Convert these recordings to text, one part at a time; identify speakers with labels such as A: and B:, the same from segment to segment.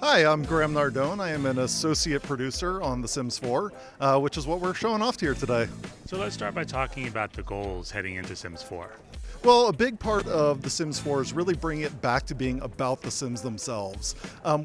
A: Hi, I'm Graham Nardone. I am an associate producer on The Sims 4, which is what we're showing off here today.
B: So let's start by talking about the goals heading into Sims 4.
A: Well, a big part of The Sims 4 is really bringing it back to being about the Sims themselves.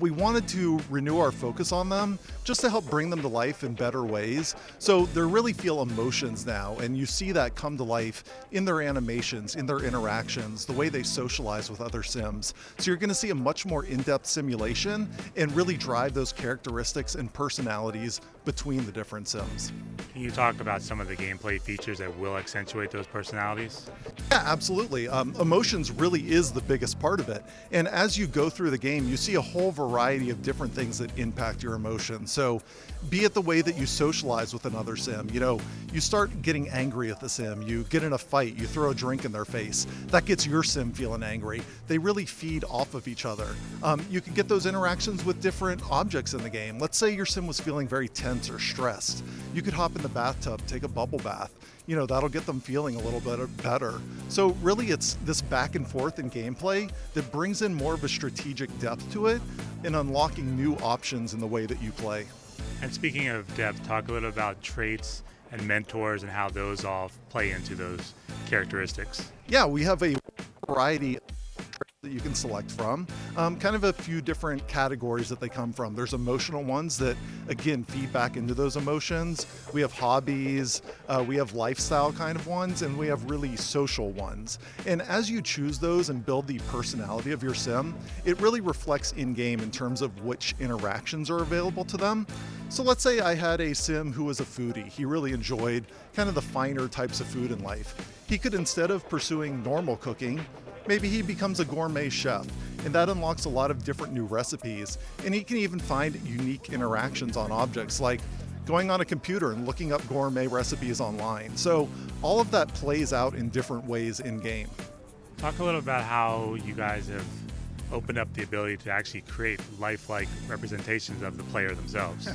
A: We wanted to renew our focus on them just to help bring them to life in better ways. So they really feel emotions now, and you see that come to life in their animations, in their interactions, the way they socialize with other Sims. So you're going to see a much more in-depth simulation and really drive those characteristics and personalities between the different Sims.
B: Can you talk about some of the gameplay features that will accentuate those personalities?
A: Yeah, absolutely. Emotions really is the biggest part of it. And as you go through the game, you see a whole variety of different things that impact your emotions. So be it the way that you socialize with another Sim. You start getting angry at the Sim, you get in a fight, you throw a drink in their face. That gets your Sim feeling angry. They really feed off of each other. You can get those interactions with different objects in the game. Let's say your Sim was feeling very tense or stressed. You could hop in the bathtub, take a bubble bath. That'll get them feeling a little bit better. So really it's this back and forth in gameplay that brings in more of a strategic depth to it and unlocking new options in the way that you play.
B: And speaking of depth, talk a little about traits and mentors and how those all play into those characteristics.
A: Yeah, we have a variety that you can select from. Kind of a few different categories that they come from. There's emotional ones that, again, feed back into those emotions. We have hobbies, we have lifestyle kind of ones, and we have really social ones. And as you choose those and build the personality of your Sim, it really reflects in-game in terms of which interactions are available to them. So let's say I had a Sim who was a foodie. He really enjoyed kind of the finer types of food in life. He could, instead of pursuing normal cooking, maybe he becomes a gourmet chef, and that unlocks a lot of different new recipes. And he can even find unique interactions on objects, like going on a computer and looking up gourmet recipes online. So all of that plays out in different ways in game.
B: Talk a little about how you guys have opened up the ability to actually create lifelike representations of the player themselves.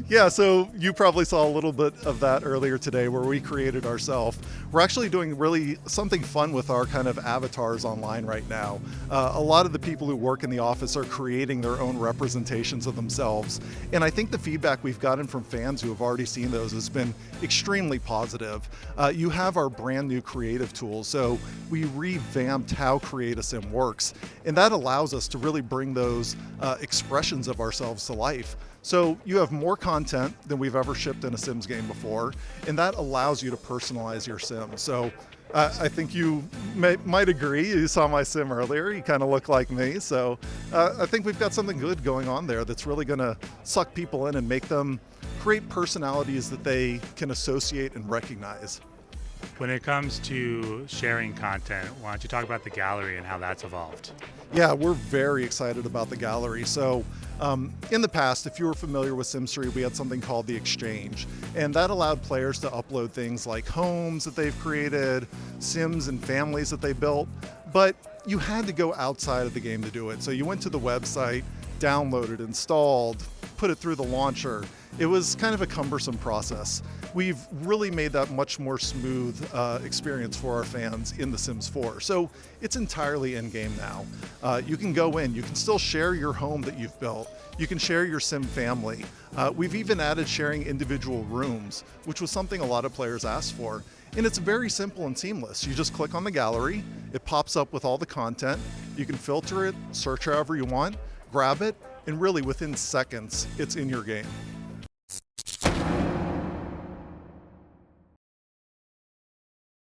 A: Yeah, so you probably saw a little bit of that earlier today where we created ourselves. We're actually doing really something fun with our kind of avatars online right now. A lot of the people who work in the office are creating their own representations of themselves. And I think the feedback we've gotten from fans who have already seen those has been extremely positive. You have our brand new creative tools. So we revamped how Create a Sim works. And that allows us to really bring those expressions of ourselves to life. So you have more content than we've ever shipped in a Sims game before, and that allows you to personalize your Sim. So I think you might agree. You saw my Sim earlier. You kind of look like me. So I think we've got something good going on there that's really going to suck people in and make them create personalities that they can associate and recognize.
B: When it comes to sharing content, why don't you talk about the gallery and how that's evolved?
A: Yeah, we're very excited about the gallery. So in the past, if you were familiar with Sim3, we had something called the Exchange, and that allowed players to upload things like homes that they've created, Sims and families that they built, but you had to go outside of the game to do it. So you went to the website, downloaded, installed, put it through the launcher. It was kind of a cumbersome process. We've really made that much more smooth experience for our fans in The Sims 4. So it's entirely in-game now. You can go in, you can still share your home that you've built. You can share your Sim family. We've even added sharing individual rooms, which was something a lot of players asked for. And it's very simple and seamless. You just click on the gallery, it pops up with all the content. You can filter it, search however you want, grab it, and really within seconds, it's in your game.